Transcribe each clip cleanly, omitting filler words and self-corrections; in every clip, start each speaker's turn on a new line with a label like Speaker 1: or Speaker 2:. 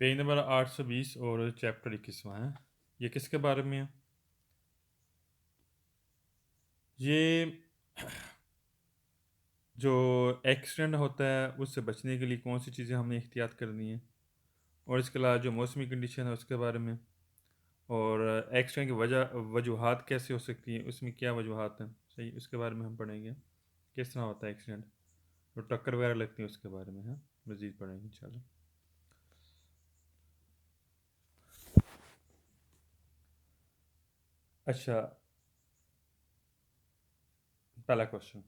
Speaker 1: Page number 820 और chapter 21वां है। ये किसके बारे में है? ये जो एक्सीडेंट होता है उससे बचने के लिए कौन सी चीज़ें हमें एहतियात करनी है, और इसके अलावा जो मौसमी कंडीशन है उसके बारे में, और एक्सीडेंट की वजूहात कैसे हो सकती हैं, उसमें क्या वजूहात हैं, सही उसके बारे में हम पढ़ेंगे। किस तरह होता है एक्सीडेंट, जो टक्कर वगैरह लगती है उसके बारे में है, मज़ीद पढ़ेंगे इंशाल्लाह। अच्छा, पहला क्वेश्चन,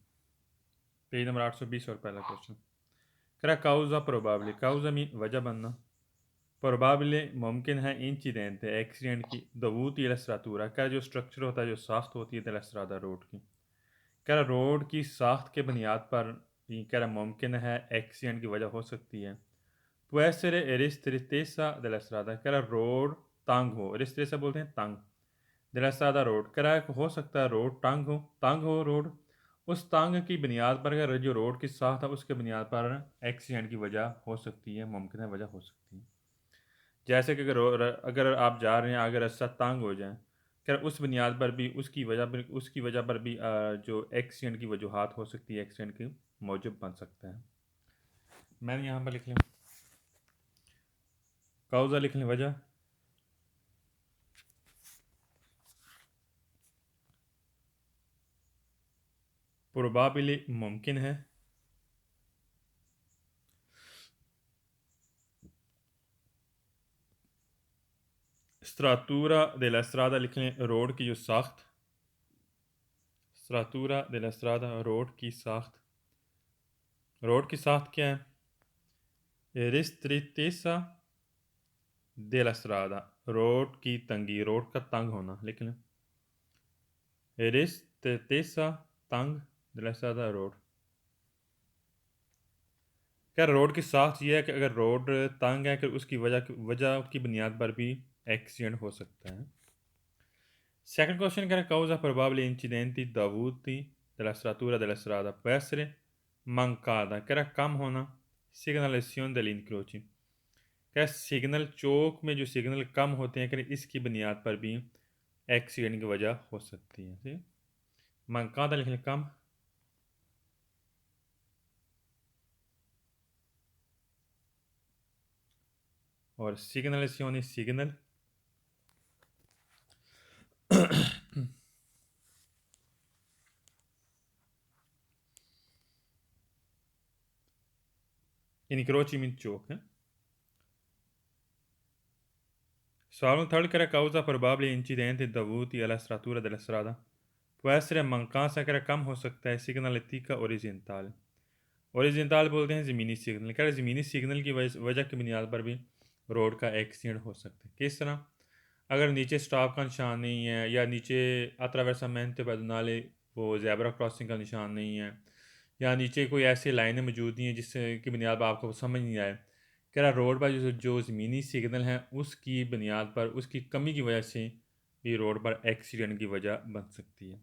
Speaker 1: पेज नंबर 820 और पहला क्वेश्चन कह रहा काउजा प्रोबाबली, काउजा मीन वजह बनना, प्रोबाबली मुमकिन है इंसिडेंट एक्सीडेंट की दवूत इलस्ट्रातूरा, क्या जो स्ट्रक्चर होता है, जो साख्त होती है दलस्ट्रादा रोड की, कह रहा रोड की साख्त के बुनियाद पर ये कह रहा मुमकिन है एक्सीडेंट की वजह हो सकती है। पुएसरे एरिस्ट्रितेसा दलस्ट्रादा, कह रहा रोड तंग हो, एरिस्ट्रेसा बोलते हैं तंग, दलस्ट्रादा रोड कह रहा है हो सकता है रोड तंग हो रोड, उस तंग की बुनियाद पर अगर जो रोड की साख्त है उसके बुनियाद पर एक्सीडेंट की वजह हो सकती है, मुमकिन है वजह हो सकती है। जैसे कि अगर आप जा रहे हैं, अगर रास्ता तंग हो जाए, क्या उस बुनियाद पर भी उसकी वजह पर भी जो एक्सीडेंट की वजूहात हो सकती है, एक्सीडेंट की मौजब बन सकता है। मैंने यहाँ पर लिख लिया काउजा, लिख लें वजह, प्रोबाबिली मुमकिन है, स्ट्रातूरा दे स्ट्रादा, लिख लें रोड की जो साख्त, स्ट्रातूरा दे स्ट्रादा रोड की साख्त, रोड की साख्त क्या है, रिस्ट्रिटेसा दे स्ट्रादा, रोड की तंगी, रोड का तंग होना, लिख लें रिस्ट्रिटेसा तंग दे स्ट्रादा रोड। क्या रोड की साख्त यह है कि अगर रोड तंग है कि उसकी वजह की बुनियाद पर भी एक्सीडेंट हो सकता है। सेकंड क्वेश्चन कह रहा है causa probabile incidenti dovuti della struttura della strada può essere mancata, कह रहा है कम होना, सिग्नलेशन degli incroci, कह रहा है सिग्नल चौक में जो सिग्नल कम होते हैं, कह रहा है इसकी बुनियाद पर भी एक्सीडेंट की वजह हो सकती है। ठीक, mancata लिख लें कम, और सिग्नलेशन सिग्नल incroci मीन चौक है। सवाल थर्ड कह रहा है causa probabile incidente dovuti alla struttura della strada può essere mancanza, कह रहा है कम हो सकता है सिग्नलिटी का ओरिजेंटल, ओरिजेंटल बोलते हैं ज़मीनी सिग्नल, कह रहा है ज़मीनी सिग्नल की वजह की बुनियाद पर भी रोड का एक्सीडेंट हो सकता है। किस तरह, अगर नीचे स्टॉप का निशान नहीं है, या नीचे अट्रावेर्सामेंट पेडोनाले वो ज़ेब्रा क्रॉसिंग का निशान नहीं है, या नीचे कोई ऐसी लाइनें मौजूद नहीं है जिससे की बुनियाद पर आपको समझ नहीं आए, कह रहा रोड पर जो ज़मीनी सिग्नल है उसकी बुनियाद पर उसकी कमी की वजह से भी रोड पर एक्सीडेंट की वजह बन सकती है।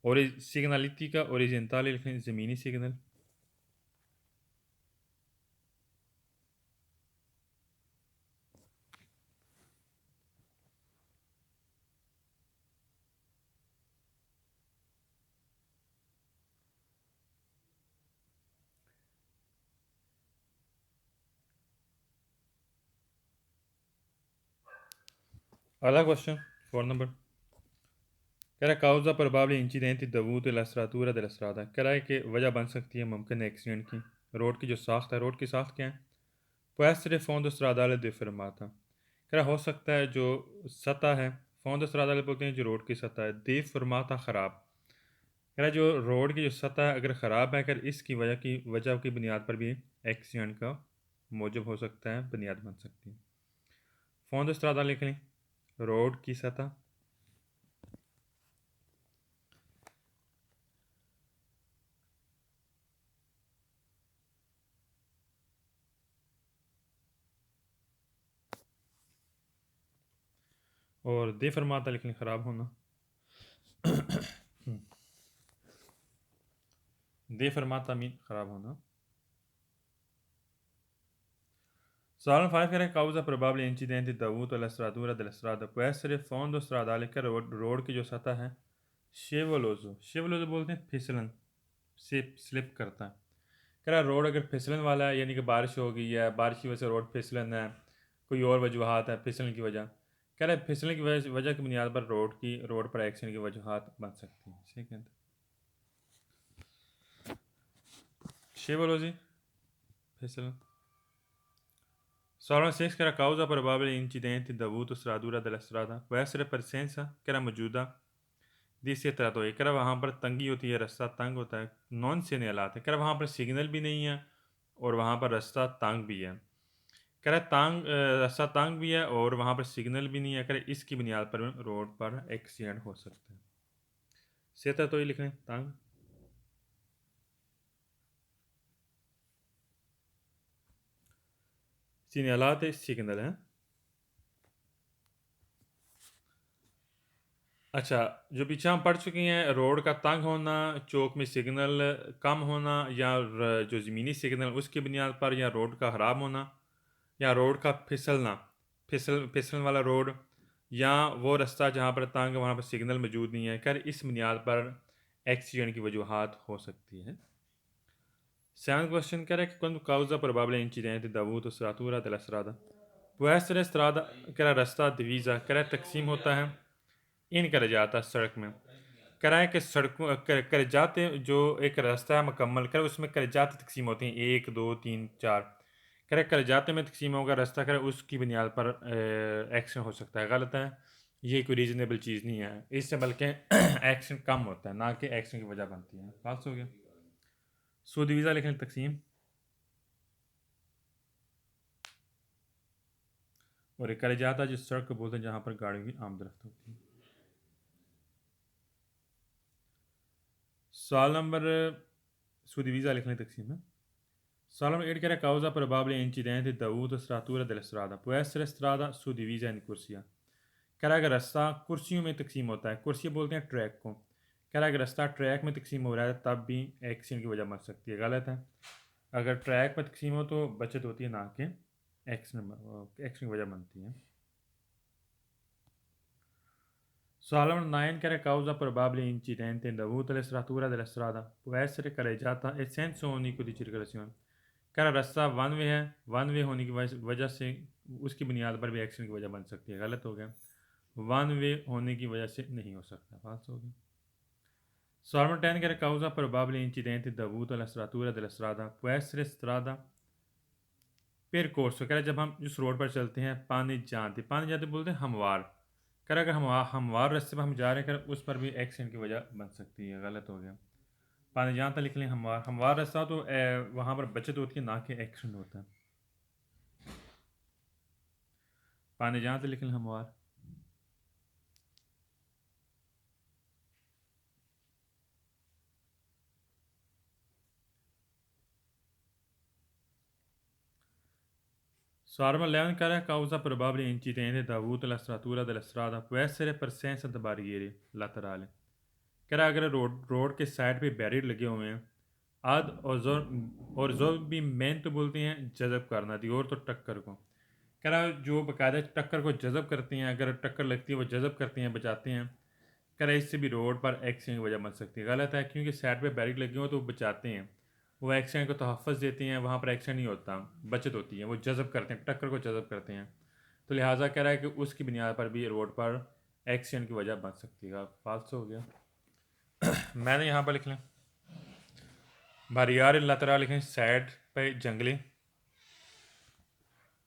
Speaker 1: और सिग्नलिटी का ओरिजेंटल लिखें ज़मीनी सिग्नल, अगला क्वेश्चन 4 नंबर कह रहा है causa probabile incidenti dovuti alla struttura della strada, कह रहा है कि वजह बन सकती है मुमकिन एक्सीडेंट की रोड की जो साख्त है, रोड की साख्त क्या है, può essere fondo stradale deformata, कह रहा हो सकता है जो सतह है, fondo stradale बोलते हैं जो रोड की सतह है, deformata ख़राब, कह रहा है जो रोड की जो सतह अगर ख़राब है, अगर इसकी वजह की बुनियाद पर भी एक्सीडेंट का मौजब हो सकता है, बुनियाद बन सकती है। fondo stradale लिख लें रोड की सतह, और deformata लिख लें ख़राब होना, deformata मीन ख़राब होना। Sala 5 करें causa probabile incidente dovuto alla stradura della strada può essere fondo stradale का रोड की जो सतह है शेवलोजो शेवलोजो बोलते हैं फिसलन से स्लिप करता है। कह रहा रोड अगर फिसलन वाला है यानी कि बारिश हो गई है, बारिश की वजह से रोड फिसलन है, कोई और वजूहत है फिसलन की वजह, कह रहा है फिसलन की वजह की बुनियाद पर रोड पर एक्सीडेंट की वजूहत बन सकती है। ठीक है शेवलोजी फिसलन। Sono 6 che era causa probabile di incidenti dovuto stradura della strada può essere presenza che era मौजूदा जिससे तरह तो एक वहाँ पर तंगी होती है, रास्ता तंग होता है, नॉन सिग्नल आते हैं, वहाँ पर सिग्नल भी नहीं है और वहाँ पर रास्ता तंग भी है। रास्ता तंग भी है और वहाँ पर सिग्नल भी नहीं है। इसकी बुनियाद पर रोड पर एक्सीडेंट हो सकता है। सेता तो ही लिख लें तंग। सिग्नलात सिग्नल हैं। अच्छा, जो पीछे हम पढ़ चुके हैं रोड का तंग होना, चौक में सिग्नल कम होना या जो ज़मीनी सिग्नल उसकी बुनियाद पर, या रोड का ख़राब होना, या रोड का फिसलना, फिसलन वाला रोड, या वो रास्ता जहाँ पर तंग वहाँ पर सिग्नल मौजूद नहीं है। इस बुनियाद पर एक्सीडेंट की वजूहत हो सकती है। 7th क्वेश्चन कह रहा है कि quando causa probabile incidente dovuto struttura della strada può essere strada कह रहा रास्ता divisa कह रहा तकसीम होता है इन कर जाता सड़क में। कह रहा है कि सड़कों कर जाते जो एक रास्ता है मुकम्मल कर उसमें कर जाते तकसीम होती हैं 1 2 3 4। कह रहा कर जाते में तकसीम होगा रास्ता कर उसकी बुनियाद पर एक्शन हो सकता है। गलत है, ये कोई रीजनेबल चीज़ नहीं है, इससे बल्कि एक्शन कम होता है ना कि एक्शन की वजह बनती है। फाल्स हो गया। सुदिवीज़ा लिख लें तकसीम, और एक कर जाता जिस सड़क को बोलते हैं जहाँ पर गाड़ियों की आमदरफ्त होती है। सवाल नंबर सुदिवीज़ा लिख लें तकसीम में। Sala 8 che era causa probabile incidente dovuto struttura della strada può essere strada suddivisa in corsia। कह रहा है अगर रास्ता कुर्सियों में तकसीम होता है, कुर्सी बोलते हैं ट्रैक को, कह रहा है अगर रास्ता ट्रैक में तकसीम हो रहा है तब भी एक्सीडेंट की वजह बन सकती है। गलत है, अगर ट्रैक पर तकसीम हो तो बचत होती है ना कि एक्सीडेंट की वजह बनती है। Sala 9 che era causa probabile incidente dovuto alla struttura della strada può essere careggiata e senso unico di circolazione। कह रहा रास्ता वन वे है, वन वे होने की वजह से उसकी बुनियाद पर भी एक्सीडेंट की वजह बन सकती है। गलत हो गया, वन वे होने की वजह से नहीं हो सकता। फाल्स हो गया। Salmo 10 che era causa probabile incidente dovuto alla struttura della strada può essere strada percorso। कह रहा जब हम जिस रोड पर चलते हैं पानी जाते बोलते हैं हमवार। कह रहा अगर हमवार रास्ते पर हम जा रहे हैं उस पर भी एक्सीडेंट की वजह बन सकती है। गलत हो गया। पानी जानता लिख लें हमवार, हमवार रास्ता तो वहाँ पर बचत होती है ना कि एक्सीडेंट होता है। पानी जानता लिख लें हमवार। Sarma Leon cara causa probabile incidente dovuto alla struttura della strada può essere presenza di barriere laterali। कह रहा अगर रोड के साइड पे बैरियर लगे हुए हैं आद और जो भी मेन तो बोलते हैं जज़ब करना दी और तो टक्कर को। कह रहा जो बाकायदा टक्कर को जज़ब करती हैं, अगर टक्कर लगती है वो जज़ब करती हैं, बचाते हैं। कह रहा इससे भी रोड पर एक्सीडेंट की वजह बन सकती है। गलत है, क्योंकि साइड पे बैरियर लगे हो तो वो बचाते हैं, वो एक्सीडेंट को तहफ़्फ़ुज़ देते हैं, वहाँ पर एक्सीडेंट नहीं होता, बचत होती है, वो जज़ब करते हैं, टक्कर को जज़ब करते हैं। तो लिहाजा कह रहा है कि उसकी बुनियाद पर भी रोड पर एक्सीडेंट की वजह बन सकती है। फाल्स हो गया। मैंने यहाँ पर लिख लें बैरियर लतरा लिखें साइड पे जंगली,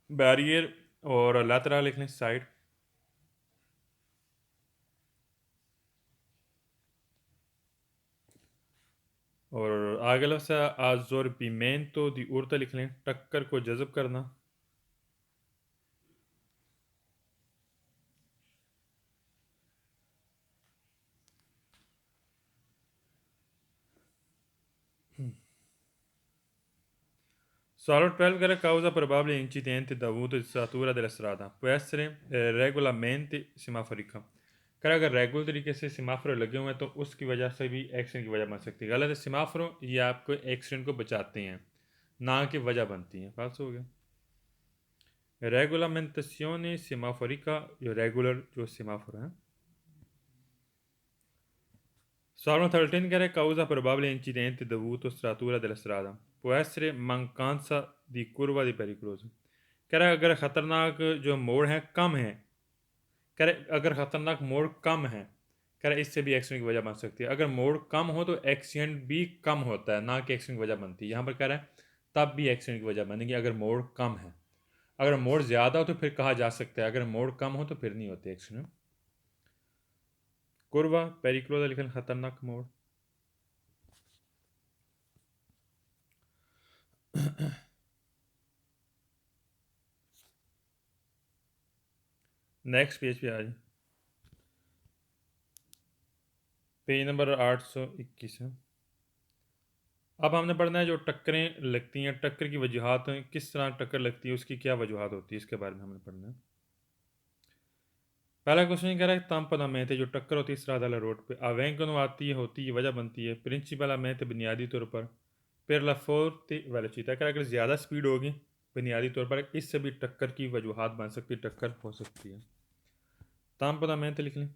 Speaker 1: बैरियर और लतरा लिख लें साइड। और आगे लफ्ज़ आज़ोरबिमेंटो दी उर्ता लिख लें टक्कर को जज़ब करना। Solo 12 che era causa probabile incidente dovuto alla struttura della strada può essere regolamenti semaforica। कर अगर रेगुलर तरीके से सिमाफरो लगे हुए हैं तो उसकी वजह से भी एक्सीडेंट की वजह बन सकती है। गलत है, सिमाफरो ये आपको एक्सीडेंट को बचाते हैं ना कि वजह बनती है। फाल्स हो गया। regolamentazione semaforica जो रेगुलर जो सेमाफोर है। Salmo 13 che è causa probabile incidente dovuto struttura della strada può essere mancanza di curva di pericoloso। कह रहा है अगर ख़तरनाक जो मोड़ है कम है, कह रहे अगर ख़तरनाक मोड़ कम है, कह रहे इससे भी एक्सीडेंट की वजह बन सकती है। अगर मोड़ कम हो तो एक्सीडेंट भी कम होता है, ना कि एक्सीडेंट की वजह बनती है। यहाँ पर कह रहा है तब भी एक्सीडेंट की वजह बनेगी अगर मोड़ कम है। अगर मोड़ ज़्यादा हो तो फिर कहा जा सकता है, अगर मोड़ कम हो तो फिर नहीं होते एक्सीडेंट। कुर्वा पेरिक्लोजा लिखन खतरनाक मोड़। नेक्स्ट पेज पे आ जाए, पेज नंबर 821 है। अब हमने पढ़ना है जो टक्करें लगती हैं, टक्कर की वजूहात, किस तरह टक्कर लगती है, उसकी क्या वजूहात होती है, इसके बारे में हमने पढ़ना है। पहला क्वेश्चन कह रहा है तंपनामेंट जो टक्कर होती है इस वाले रोड पे अवेंगनो आती है, होती है, वजह बनती है प्रिंसिपलामेंट बुनियादी तौर पर per la forte velocità, अगर ज़्यादा स्पीड होगी बुनियादी तौर पर इससे भी टक्कर की वजूहात बन सकती है, टक्कर हो सकती है। तंपनामेंट लिख लें,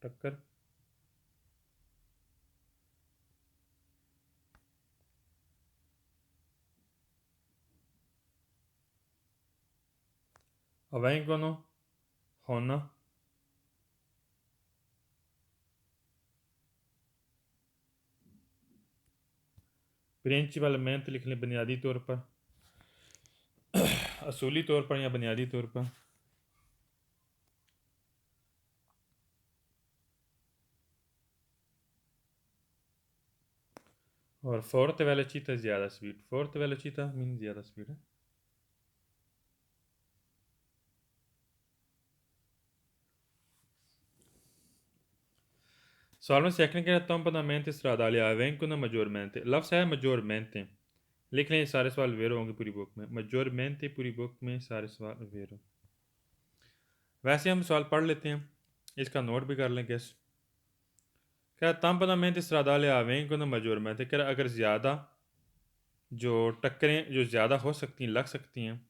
Speaker 1: टक्कर। अवेंगनो होना, प्रिंसिपलमेंट लिख लें बुनियादी तौर पर, असूली तौर पर या बुनियादी तौर पर। और फोर्थ वेलोसिटी ज़्यादा स्पीड, फोर्थ वेलोसिटी मीन ज़्यादा स्पीड है। सवाल में सेकंड कह रहा तंपनामेंट stradale avvengono maggiormente, लफ्ज़ है maggiormente, लिख लें। सारे सवाल वेरो होंगे पूरी बुक में, maggiormente पूरी बुक में सारे सवाल वेरो। वैसे हम सवाल पढ़ लेते हैं, इसका नोट भी कर लें गेस। क्या तंपनामेंट stradale avvengono maggiormente, क्या अगर ज़्यादा जो टक्करें जो ज़्यादा हो सकती हैं, लग सकती हैं,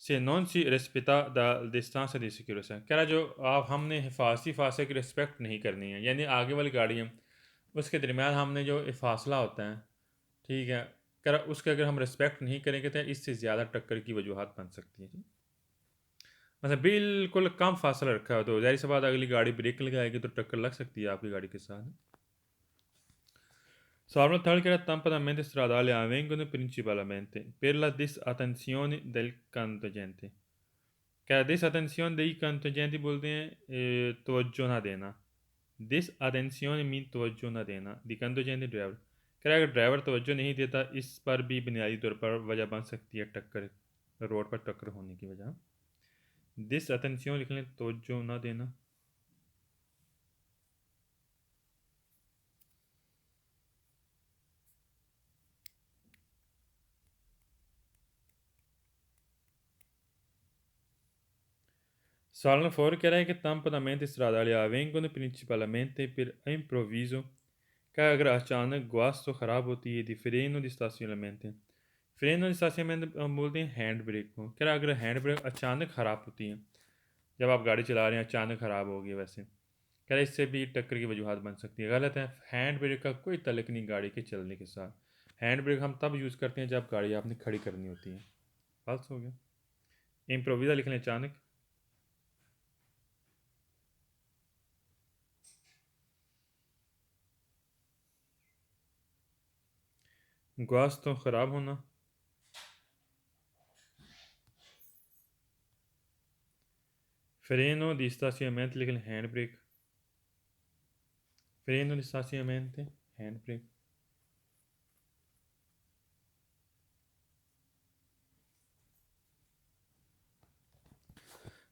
Speaker 1: से नॉन सी रिस्पेक्टा द डिस्टेंस दी सिक्योरिटी है, कह रहा जो आप हमने हिफाजती फासले की रिस्पेक्ट नहीं करनी है, यानी आगे वाली गाड़ियाँ उसके दरमियान हमने जो फासला होता है, ठीक है, कह रहा उसके अगर हम रिस्पेक्ट नहीं करेंगे तो इससे ज़्यादा टक्कर की वजूहत बन सकती है। मतलब बिल्कुल कम फासला रखा हो तो जाहिर सी बात अगली गाड़ी ब्रेक लगाएगी तो टक्कर लग सकती है आपकी गाड़ी के साथ। Salvo tal che era temporaneamente stradale avvengono principalmente per la disattenzione del conducente। क्या डिसअटेंशन दे कंटेंजेंट बोलते हैं तवज्जो ना देना, डिसअटेंशन मीन तवज्जो ना देना, दी कंटेंजेंट ड्राइवर, क्या अगर ड्राइवर तवज्जो नहीं देता इस पर भी बुनियादी तौर पर वजह बन सकती है टक्कर, रोड पर टक्कर होने की वजह। डिसअटेंशन लिख लें, तवज्जो ना देना। Salmo fuori che è che temporaneamente stradali avvengono principalmente per improvviso, क्या अगर अचानक ग्वास तो ख़राब होती है, दी फ्रेनो दी स्टेशनमेंट है, फ्रेनो दी स्टेशनमेंट हम बोलते हैं हैंड ब्रेक को, क्या अगर हैंड ब्रेक अचानक ख़राब होती है, जब आप गाड़ी चला रहे हैं अचानक ख़राब होगी, वैसे क्या इससे भी टक्कर की वजूहत बन सकती है। गलत है, हैंड ब्रेक का कोई तल्लुक नहीं गाड़ी के चलने के साथ। हैंड ब्रेक हम तब यूज़ करते हैं जब गाड़ी आपने खड़ी करनी होती है। फाल्स हो गया। इम्प्रोविज़ा लिख लें, अचानक। ग्वास तो ख़राब होना, फ्रेनो दी स्टेशनमेंट लिख लें, हैंड ब्रेक, फ्रेनो दी स्टेशनमेंट हैंड ब्रेक।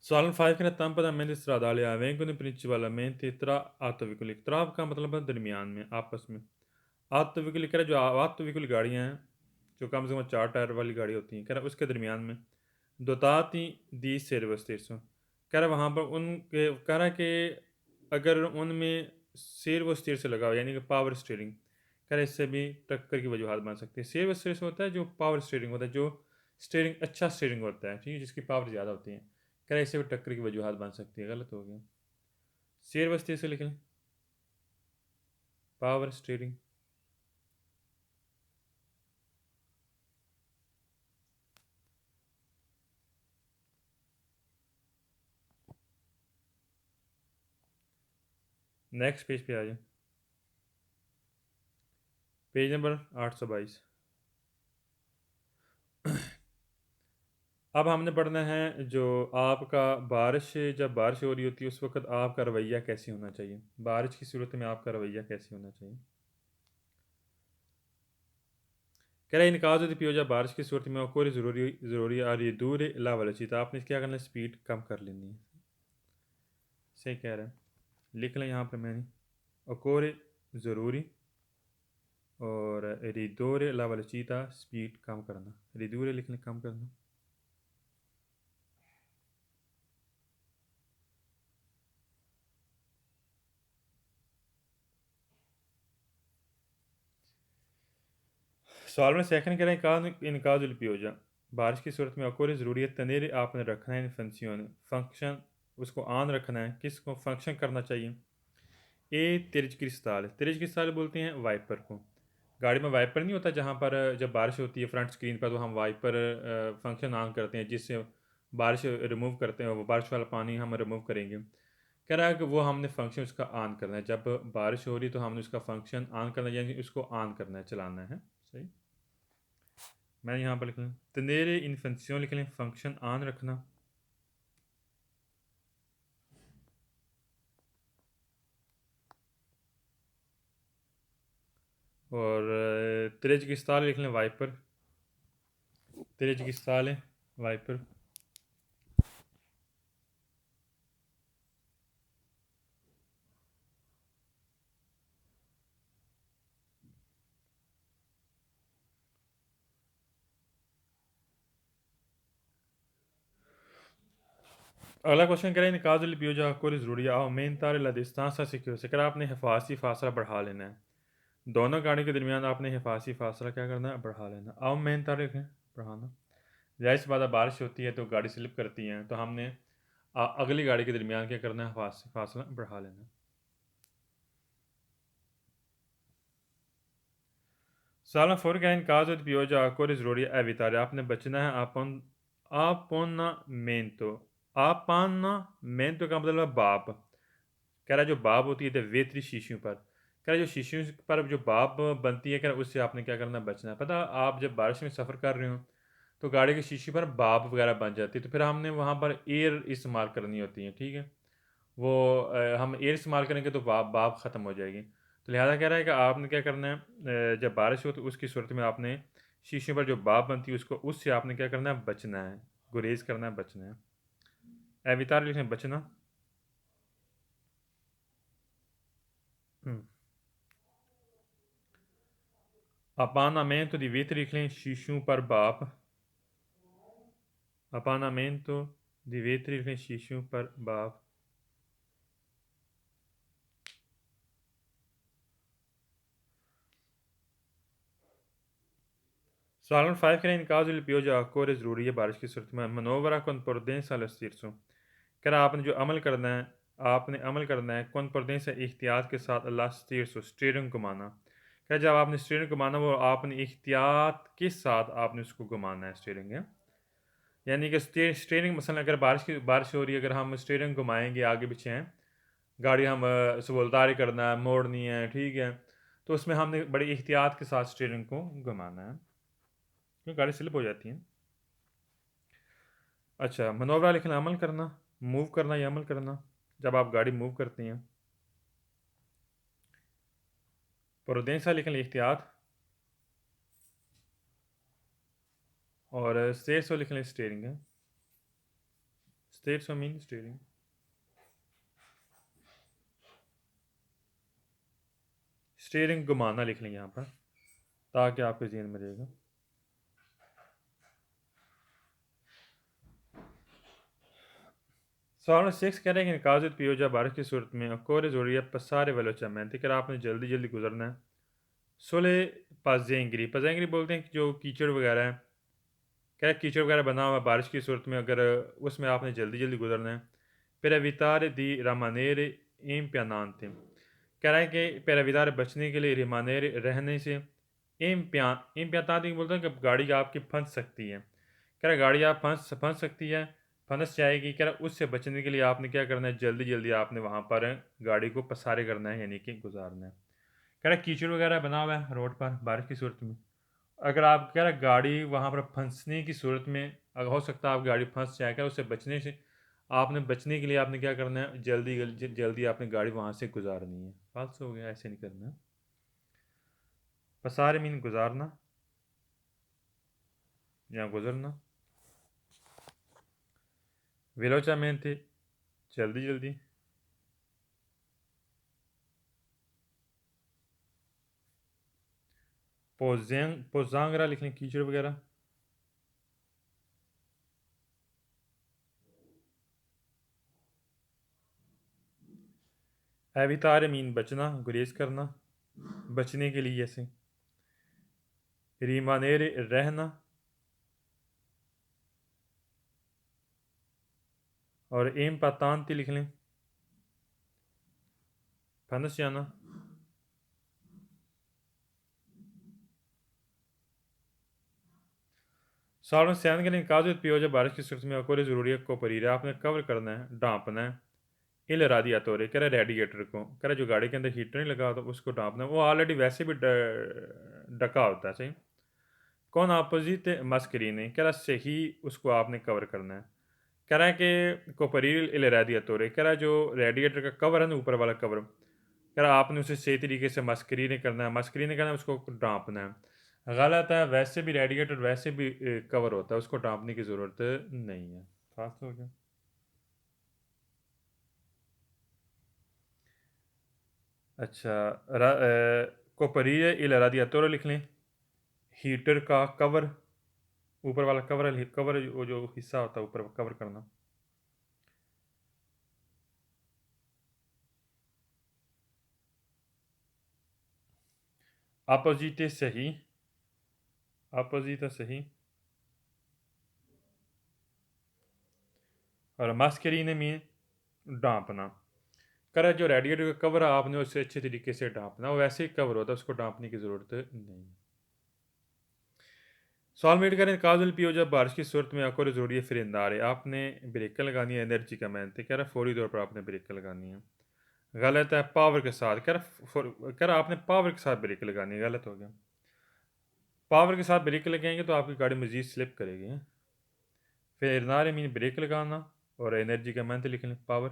Speaker 1: Salmo 5 के temporaneamente stradale avvengono principalmente tra autoveicoli, tra का मतलब है दरमियान में, आपस में। autoveicoli कह रहा जो autoveicoli गाड़ियाँ हैं जो कम से कम 4 टायर वाली गाड़ी होती हैं, कह रहा उसके दरमियान में dotati di servo stesso, कह रहा वहाँ पर उनके, कह रहा कि अगर उनमें सेर्वो स्टीयर से लगा हो यानी कि पावर स्टीयरिंग, कह रहा इससे भी टक्कर की वजूहत बन सकती है। सेर्वो स्टीयर होता है जो पावर स्टीयरिंग होता है, जो स्टीयरिंग अच्छा स्टीयरिंग होता है, ठीक है, जिसकी पावर ज़्यादा होती है। कह रहा है इससे भी टक्कर की वजूहत बन सकती है, गलत हो गया। शेर बस्ती से लिख लें, पावर स्टीयरिंग। नेक्स्ट पेज पे आ जाए, पेज नंबर 822। अब हमने पढ़ना है जो आपका बारिश, जब बारिश हो रही होती है उस वक्त आपका रवैया कैसे होना चाहिए। बारिश की सूरत में आपका रवैया कैसे होना चाहिए। कह रहा है इनकाज होती पियो, जब बारिश की सूरत में कोई ज़रूरी ज़रूरी आ रही है दूर ला वाला चीज़, तो आपने क्या करना है, स्पीड कम कर लेनी है। सही कह रहा है, लिख लें यहाँ पर मैंने अकोर ज़रूरी और रिदोर ला वाला चीज़ स्पीड कम करना, रिदूर लिख लें कम करना। सवाल में सेकंड कह रहे हैं इनकाजुल पियोजा, बारिश की सूरत में अकोर ज़रूरी है तनेरे आपने रखना है, इन फंक्शन फंक्शन उसको ऑन रखना है, किसको फंक्शन करना चाहिए। ए तिरज क्रिस्ताल, तिरज क्रिस्ताल बोलते हैं वाइपर को। गाड़ी में वाइपर नहीं होता जहाँ पर जब बारिश होती है फ्रंट स्क्रीन पर, तो हम वाइपर फंक्शन ऑन करते हैं जिससे बारिश रिमूव करते हैं, वो बारिश वाला पानी हम रिमूव करेंगे। कह रहा है कि वो हमने फंक्शन उसका ऑन करना है, जब बारिश हो रही तो हमने उसका फंक्शन ऑन करना है, यानी उसको ऑन करना है, चलाना है। सही, मैं यहाँ पर लिख लूँ तनेरे इन फंक्शन लिख लें, फंक्शन ऑन रखना। और तेज क्रिस्ताल लिख लें वाइपर, तेज क्रिस्ताल है वाइपर। अगला क्वेश्चन कह रहे हैं निकाजुल बियोजा कोई ज़रूरी आओ मेन तार लदिस्तान सा सिक्योर से कर आपने हिफाजी फासला बढ़ा लेना है। दोनों गाड़ी के दरमियान आपने हिफाजी फासला क्या करना है, बढ़ा लेना। आओ मेन तार रखें, बढ़ाना। जाहिर सी बात है बारिश होती है तो गाड़ी स्लिप करती है, तो हमने अगली गाड़ी के दरमियान क्या करना है, फासला बढ़ा लेना। साल फोर कह रहे हैं काजुल बियोजा कोई ज़रूरी एवितार आपने बचना है। आप मेन तो आप पाना मेन तो का मतलब है बाप। कह रहा है जो बाब होती है तो वेतरी शीशियों पर, कह रहा है जो शीशियों पर जो बाब बनती है, कह रहा है उससे आपने क्या करना, बचना है। पता आप जब बारिश में सफ़र कर रहे हो तो गाड़ी की शीशी पर बाब वगैरह बन जाती है, तो फिर हमने वहाँ पर एयर इस्तेमाल करनी होती है, ठीक है। वो हम एयर इस्तेमाल करेंगे तो बाब ख़त्म हो जाएगी। तो लिहाजा कह रहा है कि आपने क्या करना है, जब बारिश हो तो उसकी सूरत में आपने शीशे पर जो बाब बनती है उसको, उससे आपने क्या करना है, बचना है, गुरेज करना है, बचना है। एवितार लिखें बचना। अपानामेंतो di vetri शीशों पर बाप, अपानामेंतो di vetri शीशों पर बाप। सवाल नंबर 5 करें इनका जो पियोजा कोर ज़रूरी है बारिश की सूरत में मनोवरा कौन परदें साल स्थिरसो। कह रहा आपने जो अमल करना है, आपने अमल करना है कौन परदें से एहतियात के साथ अल्लाह स्थिरसो, स्टीयरिंग घुमाना। क्या जब आपने स्टीयरिंग घुमाना वो आपने एहतियात के साथ आपने उसको घुमाना है, स्टीयरिंग है। यानी कि स्टीयरिंग मसलन अगर बारिश हो रही है, अगर हम स्टीयरिंग घुमाएंगे आगे पीछे हैं, गाड़ी हम सबुलदारी करना है, मोड़नी है, ठीक है, तो उसमें हमने बड़ी एहतियात के साथ स्टीयरिंग को घुमाना है, क्योंकि गाड़ी स्लिप हो जाती है। अच्छा, मनोवरा लिखना अमल करना, मूव करना या अमल करना, जब आप गाड़ी मूव करती हैं। प्रोडेंसा लिखना एहतियात, और स्टेयर्सो लिखना स्टीयरिंग है, स्टेयर्सो मीन स्टीयरिंग। स्टीयरिंग घुमाना लिख लें यहाँ पर ताकि आपके जहन में रहेगा। सवाल 6 कह रहे हैं कि काजुत पियोजा बारिश की सूरत में कोरे जोरिया पसारे वेलोचा में कर आपने जल्दी जल्दी गुजरना है। सोले पाजेंगरी, पाजेंगरी बोलते हैं कि जो कीचड़ वगैरह है क्या कीचड़ वगैरह बना हुआ बारिश की सूरत में, अगर उसमें आपने जल्दी जल्दी गुजरना है, per evitare di rimanere impianati, कह रहा है कि per evitare बचने के लिए, rimanere रहने से, impiantati बोलते हैं कि गाड़ी आपकी फंस सकती है। कह रहा है गाड़ी आप फंस सकती है, फंस जाएगी। कह रहा है उससे बचने के लिए आपने क्या करना है, जल्दी जल्दी आपने वहाँ पर गाड़ी को पसारे करना है, यानी कि गुजारना है। कह रहा है कीचड़ वगैरह बना हुआ है रोड पर बारिश की सूरत में, अगर आप कह रहे गाड़ी वहाँ पर फंसने की सूरत में, अगर हो सकता है आप गाड़ी फंस जाए, कर उससे बचने से, आपने बचने के लिए आपने क्या करना है, जल्दी जल्दी आपने गाड़ी वहाँ से गुजारनी है। फालतू हो गया, ऐसे नहीं करना है। पसारे मीन गुजारना या गुजरना। वेलोचामेंटे जल्दी जल्दी। पोजांगरा लिख लें, कीचड़ वगैरह। एवितारे मीन बचना, गुरेज करना, बचने के लिए ऐसे। रिमानेरे रहना, और एम पातांति लिख लें, फंस जाना। सालों सैन के लिए काजू पियो, जब बारिश की सूरत में अकोरे ज़रूरी है को परीरा आपने कवर करना है, ढांपना है। इल रादियातोरे कह रहा रेडिएटर को, कह रहा जो गाड़ी के अंदर हीटर नहीं लगा होता उसको ढांपना है, वो ऑलरेडी वैसे भी ढका होता है सही। कौन अपोजिट मस्करीने, कह रहा सही उसको आपने कवर करना है। कह रहा है कि कोपरील इल रादियातोरे, कह रहा जो रेडिएटर का कवर है ना, ऊपर वाला कवर, कह रहा आपने उसे सही तरीके से मस्करीने करना है, मस्करीने करना है, उसको ढांपना है। गलत है, वैसे भी रेडिएटर वैसे भी कवर होता है, उसको ढांपने की ज़रूरत नहीं है। फास्ट हो गया। अच्छा, कोपरीय इल रादियातोरे लिख लें, हीटर का कवर, ऊपर वाला कवर है, कवर वो जो हिस्सा होता है ऊपर कवर करना। अपोजिट सही, अपोजिट सही। और मस्करीने में ढांपना, करा जो रेडिएटर का कवर है आपने उससे अच्छे तरीके से ढांपना, वो वैसे ही कवर होता है, उसको ढांपने की ज़रूरत नहीं। सॉलमेट करें काजुल पियो, जब बारिश की सूरत में आपको ज़रूरी है, फिर इंदारे आपने ब्रेक लगानी है, एनर्जी का मेहनत कह रहा फौरी तौर पर आपने ब्रेक लगानी है। गलत है, पावर के साथ, कह रहा आपने पावर के साथ ब्रेक लगानी है, गलत हो गया। पावर के साथ ब्रेक लगाएंगे तो आपकी गाड़ी मजीद स्लिप करेगी। फिर नारे मीन ब्रेक लगाना, और एनर्जी का मेहनत लिख लें, पावर।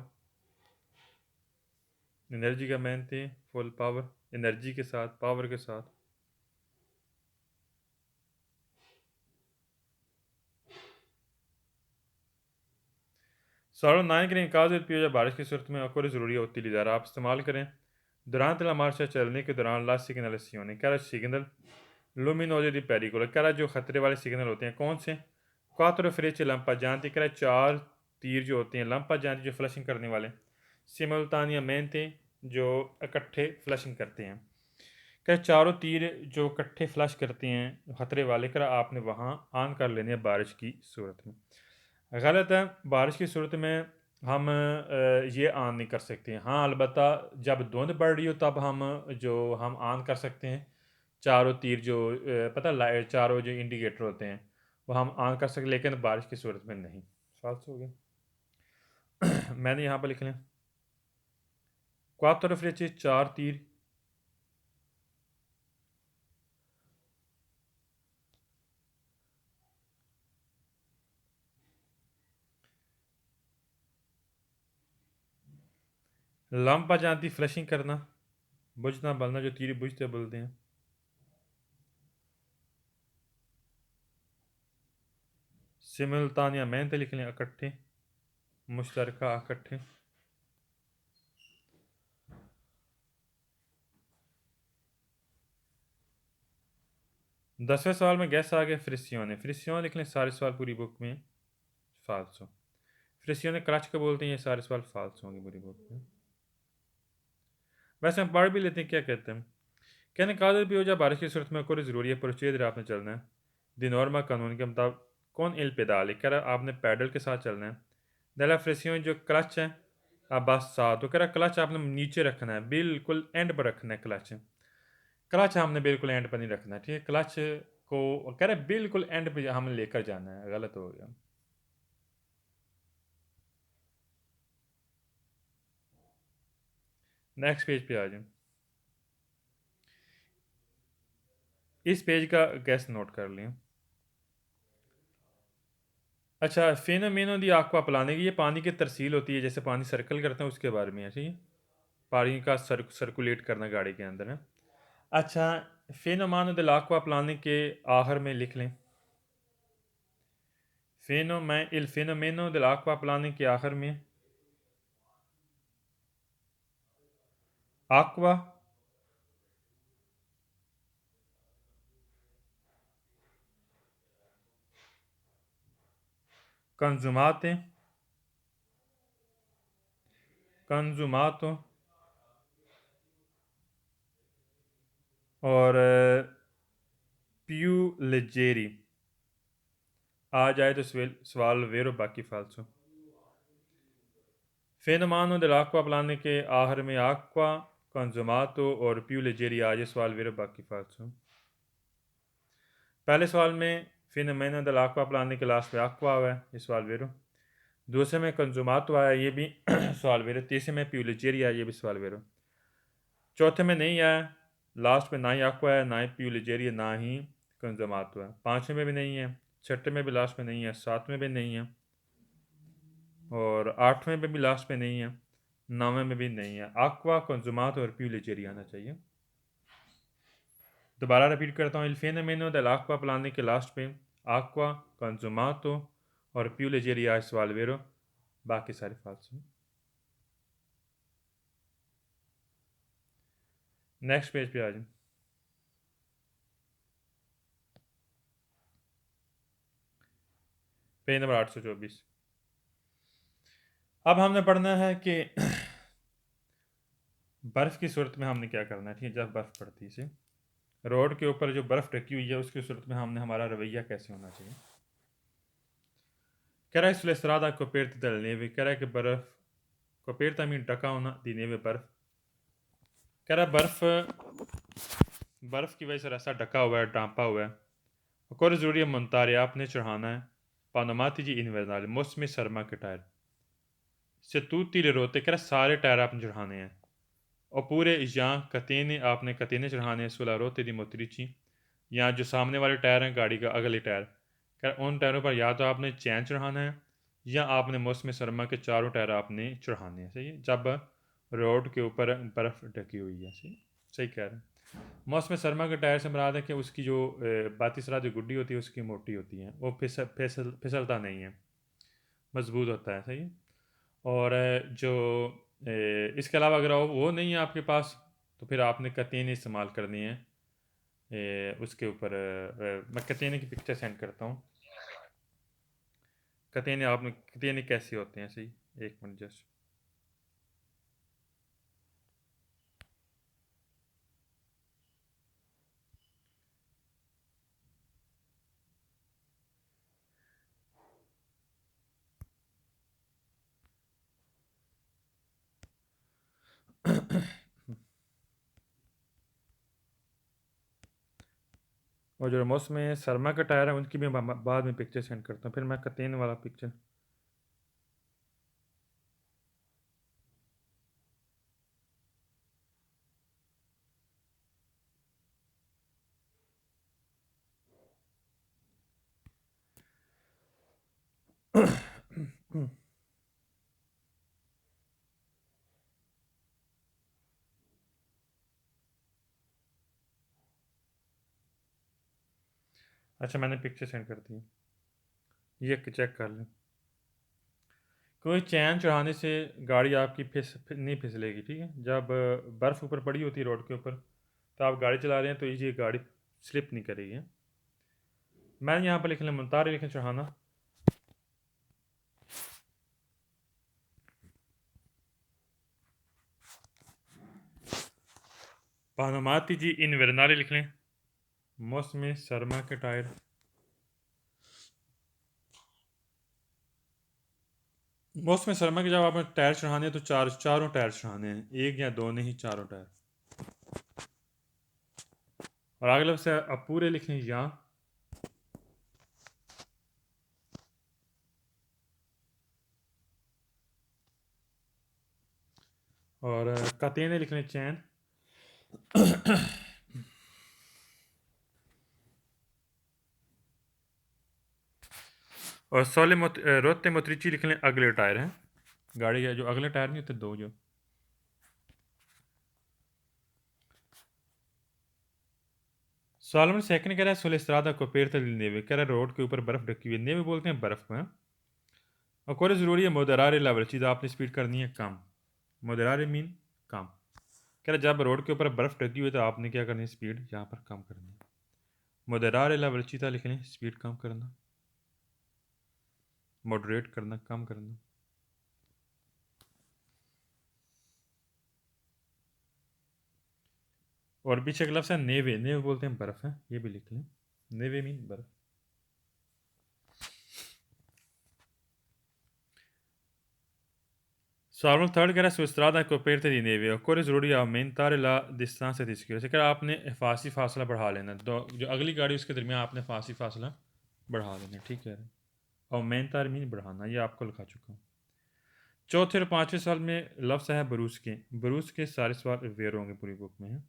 Speaker 1: एनर्जी का मेहनत फुल पावर, एनर्जी के साथ, पावर के साथ। साढ़े 9 के काज पियो, जब बारिश की सूरत में आपको ज़रूरी होती लिदारा आप इस्तेमाल करें। दुरान तला मार्शा चलने के दौरान ला सिग्नल सियोने, कह रहा सिग्नल लुमिनोजे दी पेरिकोल, कह रहा जो खतरे वाले सिग्नल होते हैं कौन से, क्वात्रो फ्रेच लंपा जानती, कह रहा चार तीर जो होते हैं, लंपा जानती जो फ्लशिंग करने वाले, सिमल्तानिया मेहनते जो इकट्ठे फ्लशिंग करते हैं। कह चारों तीर जो इकट्ठे फ्लश करते हैं खतरे वाले, कह आपने वहाँ ऑन कर लेने हैं बारिश की सूरत में। गलत है, बारिश की सूरत में हम ये ऑन नहीं कर सकते हैं। हाँ अलबत्ता जब धुंध बढ़ रही हो तब हम जो हम ऑन कर सकते हैं, चारों तीर जो पता लाइट चारों जो इंडिकेटर होते हैं वो हम ऑन कर सकते, लेकिन बारिश की सूरत में नहीं। फालतू हो गया। मैंने यहाँ पर लिख लें, क्वार तरफ चार तीर, लंपा जानती फ्लशिंग करना, बुझना बलना जो तीर बुझते बोलते हैं। सिमल्तानिया मेहनत लिख लें, इकट्ठे, मुश्तरका इकट्ठे। 10वें सवाल में गैस आ गया फ्रिसियोने, फ्रिसियोन लिख लें, सारे सवाल पूरी बुक में फालसो। फ्रिसियोने क्रच को बोलते हैं, ये सारे सवाल फालसो होंगे पूरी बुक में। वैसे हम पढ़ भी लेते हैं क्या कहते हैं। कहने कादर भी हो जाए बारिश की सूरत में कोई ज़रूरी है, प्रोसीजर आपने चलना है। दी नॉर्मा कानून के मुताबिक कौन इल पेदाल कह रहा आपने पैडल के साथ चलना है। दला फ्रेसियों जो क्लच है अब बस साथ तो कह रहा क्लच आपने नीचे रखना है, बिल्कुल एंड पर रखना है क्लच। क्लच हमने बिल्कुल एंड पर नहीं रखना है, ठीक है। क्लच को कह रहा है बिल्कुल एंड पे हमें लेकर जाना है, गलत हो गया। नेक्स्ट पेज पे आ जाए। इस पेज का गैस नोट कर लें। अच्छा, फेनोमेनो दी आक्वा प्लानिंग, ये पानी की तरसील होती है, जैसे पानी सर्कल करते हैं उसके बारे में है, ठीक है। पानी का सर्कुलेट करना गाड़ी के अंदर है। अच्छा, फेनोमानो दिल आक्वा प्लानिंग के आखिर में लिख लें। इल फेनोमेनो दिल आक्वा प्लानिंग के आखिर में आक्वा कंजुमाते कंजुमातो और पियू लेजेरी आ जाए तो सवाल वेरो बाकी फालसो। फेनोमानो दिल आक्वा प्लानिंग के आखिर में आक्वा कंजुमातो और पियू लेजेरी आ जाए सवाल वेरो बाकी फालसो। पहले सवाल में फेनोमेनो दिल आक्वा प्लानिंग के लास्ट पे आक्वा हुआ है, ये सवाल वेरो। दूसरे में कंजुमातो आया, ये भी सवाल वेरो। तीसरे में पियू लेजेरी आया, ये भी सवाल वेरो। चौथे में नहीं आया, लास्ट में ना ही आक्वा है, ना ही पियू लेजेरी है, ना ही कंजुमातो है। पाँचवें में भी नहीं है, छठे में भी लास्ट में नहीं है, सातवें में नहीं है और आठवें में भी लास्ट में नहीं है, नौवें में भी नहीं है। आक्वा कंजुमातो और पियू लेजेरी आना चाहिए। दोबारा रिपीट करता हूँ। इल फेनोमेनो del acqua प्लानिंग के लास्ट पे आक्वा कंजुमातो और पियू लेजेरी आ सवाल वेरो, बाकी सारे फालतू। नेक्स्ट पेज पे आ जाए। Page number 824। अब हमने पढ़ना है कि बर्फ़ की सूरत में हमने क्या करना है, ठीक है। जब बर्फ़ पड़ती है इसे रोड के ऊपर जो बर्फ़ ढकी हुई है उसकी सूरत में हमने हमारा रवैया कैसे होना चाहिए। कह रहा है इसलिए सरादा कोपेरती दल नेवे, कह रहा है कि बर्फ़ कोपेरता मीन ढका होना, दी नेवे बर्फ़। कह रहा है बर्फ़ की वजह से रास्ता ढका हुआ है, ढांपा हुआ है। और ज़रूरी है मुनतारे आपने चढ़ाना है। पानोमाती जी इन्वेदाल मौसमी सरमा के टायर से तू तीले रोते, कह रहा सारे टायर आपने चढ़ाने हैं। और पूरे या कतेने आपने कतेने चढ़ाने हैं, सुला रोते दी मोतरीची, या जो सामने वाले टायर हैं गाड़ी का अगले टायर, कह उन टायरों पर या तो आपने चैन चढ़ाना है या आपने मौसम सरमा के चारों टायर आपने चढ़ाने हैं, सही है। जब रोड के ऊपर बर्फ़ ढकी हुई है, सही सही कह रहे हैं। मौसम सरमा के टायर से मुराद है कि उसकी जो बाती सरा जो गुड्डी होती है उसकी मोटी होती है, वो फिसलता नहीं है, मजबूत होता है, सही है। और इसके अलावा अगर वो नहीं है आपके पास तो फिर आपने कतीन इस्तेमाल करनी है। उसके ऊपर मैं कतीने की पिक्चर सेंड करता हूँ। कतीने आपने कतीने कैसे होते हैं, सही। एक मिनट जस्ट। और जो मौसम सरमा का टायर है उनकी भी बाद में पिक्चर सेंड करता हूँ, फिर मैं कतीन वाला पिक्चर। अच्छा, मैंने पिक्चर सेंड कर दी, ये चेक कर लें। कोई चैन चढ़ाने से गाड़ी आपकी नहीं फिसलेगी, ठीक है। जब बर्फ़ ऊपर पड़ी होती है रोड के ऊपर तो आप गाड़ी चला रहे हैं तो ये गाड़ी स्लिप नहीं करेगी। मैंने यहाँ पर लिख लिया मुनतारे लिखें चढ़ाना। पानोमाती जी इन वेरनाले लिख लें। मौसम सरमा के टायर मौसम सरमा के जब आपने टायर चढ़ाने हैं तो चारों टायर चढ़ाने हैं, एक या दो नहीं, चारों टायर। और अगले लफ्ज़ से आप पूरे लिखें या, और कातेने लिख लें चैन। और रोते मोतरीची लिख लें अगले टायर हैं, गाड़ी के जो अगले टायर नहीं होते दो जो। सॉलमन सेकंड कह रहा है सुलेस्त्रादा को पेड़ तल नेवे, कह रहा है रोड के ऊपर बर्फ़ ढकी हुई, नेवे बोलते हैं बर्फ़ में। और कोई ज़रूरी है मोदरारे लेवल चीज़ आपने स्पीड करनी है कम, मोदरारे मीन कम। कह रहा जब रोड के ऊपर बर्फ़ ढकी हुई तो आपने क्या करनी है, स्पीड यहाँ पर कम करनी है। मोदरारे लेवल चीज़ा लिख लें, स्पीड कम करना, मॉडरेट करना, कम करना। और पीछे एक लफ्ज़ है नेवे, नेवे बोलते हैं बर्फ़ है, ये भी लिख लें, नेवे मीन बर्फ़। Salvo थर्ड कह रहा है सुस्त्रादा coperta di neve, occorre ज़रूरी aumentare la distanza di sicurezza, जैसे कि आपने फासी फासला बढ़ा लेना, तो जो अगली गाड़ी उसके दरमियान आपने फासी फासला बढ़ा लेना, ठीक है। aumentare मीन बढ़ाना, ये आपको लिखा चुका हूँ। चौथे और पाँचवें सवाल में लफ्ज़ है बरूस के, बरूस के सारे सवाल वेयर होंगे पूरी बुक में है।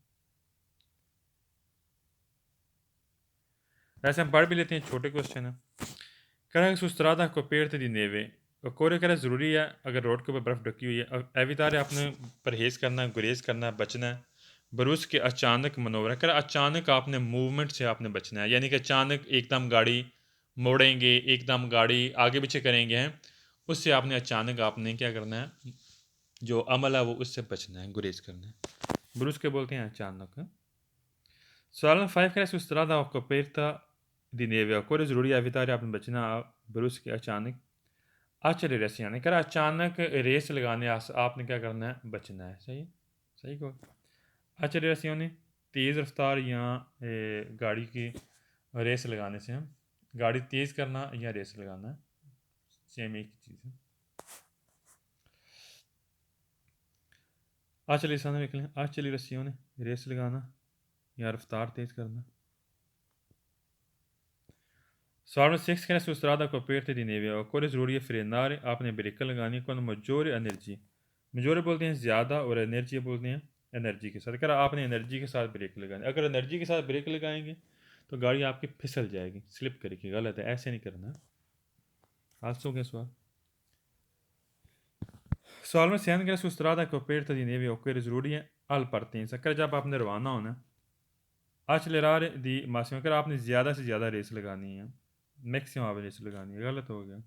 Speaker 1: ऐसे हम पढ़ भी लेते हैं, छोटे क्वेश्चन है। कह रहा है सुस्त्रादा coperta di neve, occorre कह रहा है ज़रूरी है अगर रोड के ऊपर बर्फ़ ढकी हुई है, एवितारे आपने परहेज़ करना है, गुरेज करना है, बचना है। बरूस के अचानक मनोवर कर अचानक आपने मूवमेंट से आपने बचना है, यानी कि अचानक एकदम गाड़ी मोड़ेंगे, एकदम गाड़ी आगे पीछे करेंगे हैं, उससे आपने अचानक आपने क्या करना है, जो अमल है वो उससे बचना है, गुरेज करना है। बरूस के बोलते हैं अचानक। सवाल नंबर 5 कह उस तरह का आपको पेरता दी नेवे कोई ज़रूरी है वितारे आपने बचना बरूस के अचानक आचरे रेस यानी कर अचानक रेस लगाने आपने क्या करना है, बचना है। सही है, सही को आचरे रेस यानी तेज़ रफ्तार या गाड़ी की रेस लगाने से हम गाड़ी तेज़ करना या रेस लगाना है, सेम एक ही चीज़ है। आज चलिए सामने देख लें, आज चली रस्सियों ने रेस लगाना या रफ्तार तेज़ करना। सवाल में 6 कहना सुस्त्रादा को पेरते दी नेवे और कोई ज़रूरी है फ्रेनारे आपने ब्रेक लगानी कौन मजोर एनर्जी, मजोर बोलते हैं ज़्यादा और एनर्जी बोलते हैं एनर्जी के साथ। अगर आपने एनर्जी के साथ ब्रेक लगानी, अगर एनर्जी के साथ ब्रेक लगाएंगे तो गाड़ी आपकी फिसल जाएगी, स्लिप करेगी, गलत है, ऐसे नहीं करना। आंसू के सवाल सवाल में सैन कह सुस्त्रादा को पेरते दी नेवे और कोई ज़रूरी है अल पड़ते हैं सकर जब आपने रवाना होना आचलरार दी मासियों कर आपने ज़्यादा से ज़्यादा रेस लगानी है, मैक्सिमम आप रेस लगानी है, गलत हो गया।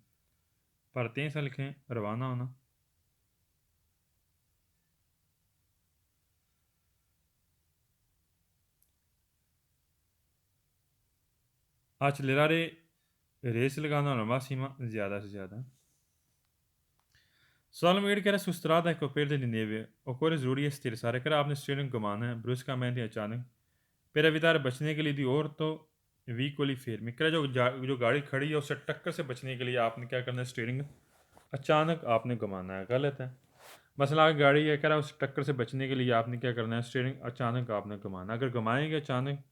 Speaker 1: पढ़ते हैं लिखें रवाना होना। आचलरारे रेस लगाना और मासीमा ज़्यादा से ज़्यादा। सवाल में कह रहा है सुस्त्रादा को पेड़ दे नेवे और कोई ज़रूरी है स्थिर सारे कर आपने स्टीयरिंग घुमाना है, ब्रुश का मैं अचानक पेरा विदार बचने के लिए दी और तो वीक वाली फेर में कह जो गाड़ी खड़ी है उससे टक्कर से बचने के लिए आपने क्या करना है, स्टीयरिंग अचानक आपने घुमाना है, गलत है। मसला आगे गाड़ी है कह रहा है उस टक्कर से बचने के लिए आपने क्या करना है, स्टीयरिंग अचानक आपने घुमाना, अगर घुमाएंगे अचानक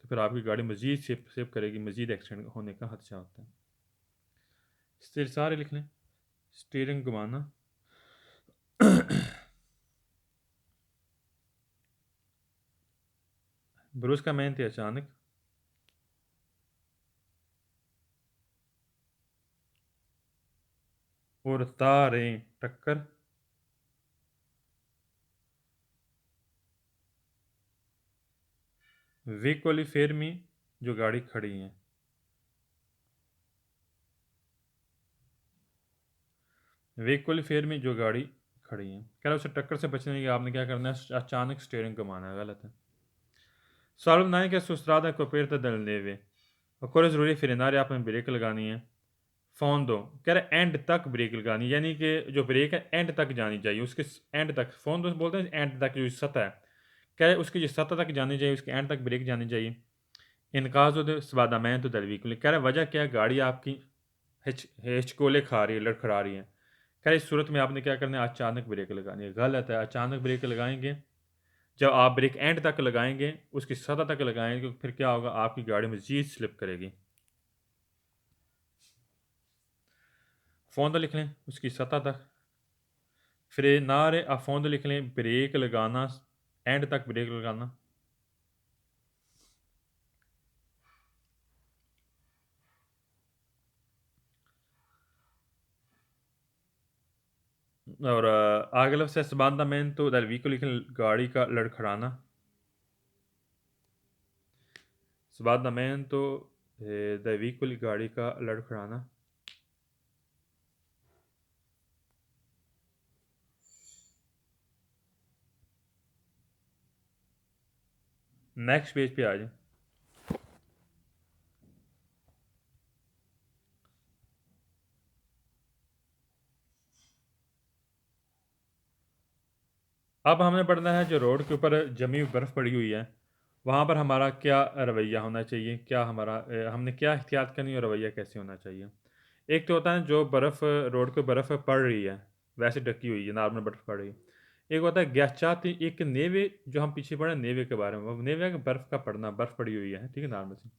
Speaker 1: तो फिर आपकी गाड़ी मजीद सेप करेगी, मजीद एक्सीडेंट होने का खदशा होता है। स्थिर सारे लिख लें, स्टीयरिंग घुमाना ब्रूस का मेहनत है अचानक और तारें टक्कर विक वाली फेर में जो गाड़ी खड़ी है, वेक वाली फेर में जो गाड़ी खड़ी है कह रहा है उसे टक्कर से बचने के लिए आपने क्या करना है, अचानक स्टीयरिंग घुमाना है, गलत है। साल बनाए क्या सुस्त्रादा को पेड़ दल देवे और कोई ज़रूरी फिरनारे आपने ब्रेक लगानी है, फ़ोन दो कह रहे एंड तक ब्रेक लगानी, यानी कि जो ब्रेक है एंड तक जानी चाहिए, उसके एंड तक फ़ोन दो बोलते हैं, एंड तक जो सतह है कह रहे उसकी जो सतह तक जानी चाहिए, उसके एंड तक ब्रेक जानी चाहिए। इनकाज स्वादामैन तो दलवीक कह रहे वजह क्या है, गाड़ी आपकी हिचकोले खा रही है, लड़खड़ा रही है, खैर इस सूरत में आपने क्या करना है, अचानक ब्रेक लगानी है। गलत है, अचानक ब्रेक लगाएंगे जब आप ब्रेक एंड तक लगाएंगे, उसकी सतह तक लगाएंगे, तो फिर क्या होगा, आपकी गाड़ी मज़ीद स्लिप करेगी। फोंदा लिख लें उसकी सतह तक, फ्रेनारे अफोंदा लिख लें, ब्रेक लगाना, एंड तक ब्रेक लगाना। और आगे लफ्ज़ है सबांदामेंटो del vehicolo लिख लें, गाड़ी का लड़खड़ाना। सबांदामेंटो del vehicolo गाड़ी का लड़खड़ाना। नेक्स्ट पेज पे आ जाए। अब हमने पढ़ना है जो रोड के ऊपर जमी हुई बर्फ़ पड़ी हुई है, वहाँ पर हमारा क्या रवैया होना चाहिए, क्या हमारा हमने क्या एहतियात करनी है और रवैया कैसे होना चाहिए। एक तो होता है जो बर्फ़ रोड पे बर्फ़ पड़ रही है, वैसे ढकी हुई है, नॉर्मल बर्फ़ पड़ रही है। एक होता है गहचाती, एक नेवे, जो हम पीछे पढ़े नेवे के बारे में, वो नेवे का बर्फ़ का पड़ना, बर्फ़ पड़ी हुई है, ठीक है, नॉर्मल सी।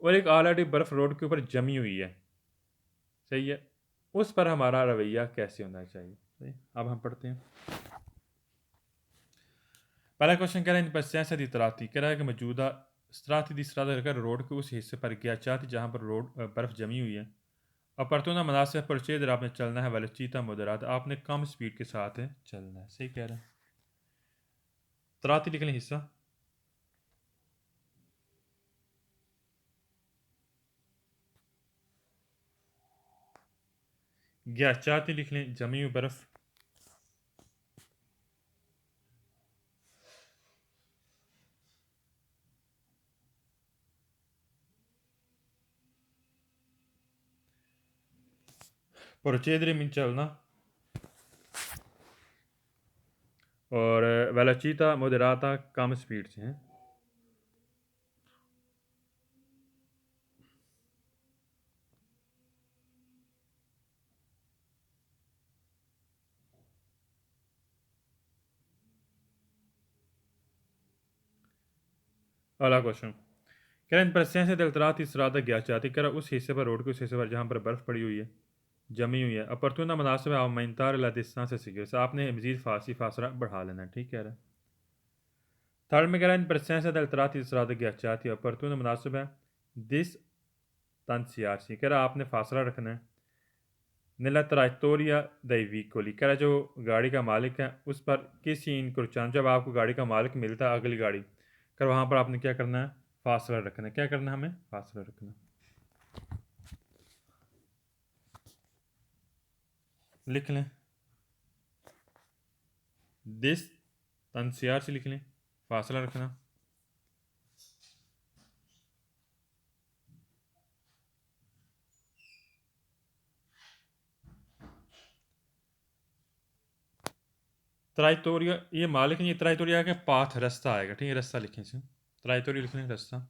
Speaker 1: और एक ऑलरेडी बर्फ़ रोड के ऊपर जमी हुई है, सही है, उस पर हमारा रवैया कैसे होना चाहिए। सही, अब हम पढ़ते हैं। पहला क्वेश्चन कह रहा है इन बस्तियां दी तराती, कह रहा है कि मौजूदा सराती दी सरात रखकर रोड के उस हिस्से पर गया चाहती जहाँ पर रोड बर्फ़ जमी हुई है, और परतूना मुनासिब परचेज आपने चलना है, वाले चीता मुदरात आपने कम स्पीड के साथ चलना है। सही कह रहा है। तराती लिख लें हिस्सा, गया चाहती लिख लें जमी हुई बर्फ़, परचेदरे में चलना, और वेलाचीता मुदराता कम स्पीड से हैं। अगला क्वेश्चन कह रहा है इन बस्तियां से दिलतरात इस रात गया चाहती, कह रहा उस हिस्से पर रोड के उस हिस्से पर जहाँ पर बर्फ़ पड़ी हुई है, जमी हुई है, अपर्तुना मुनासिब है मैंतार लदिस्तान से सीखे, तो आपने मजीद फासला बढ़ा लेना है। ठीक कह रहा है। थर्ड में कह रहा है इन presenza del tratti di strada ghiacciati opportuno मुनासिब है distanziarsi, कह रहा आपने फासला रखना है। nella traiettoria dei vicoli, कह रहा जो गाड़ी का मालिक है उस पर किसी इंक्रोचान, जब आपको गाड़ी का मालिक मिलता है अगली गाड़ी कर, वहाँ पर आपने क्या करना है, फासला रखना है। क्या करना है, हमें फासला रखना है। लिख लें distanziarsi, लिख लें फासला रखना। त्राइतोरिया ये मालिक नहीं, ये त्राइतोरिया के पाथ रास्ता आएगा, ठीक है, रास्ता लिखें इसे, त्राइतोरिया लिख लें रास्ता।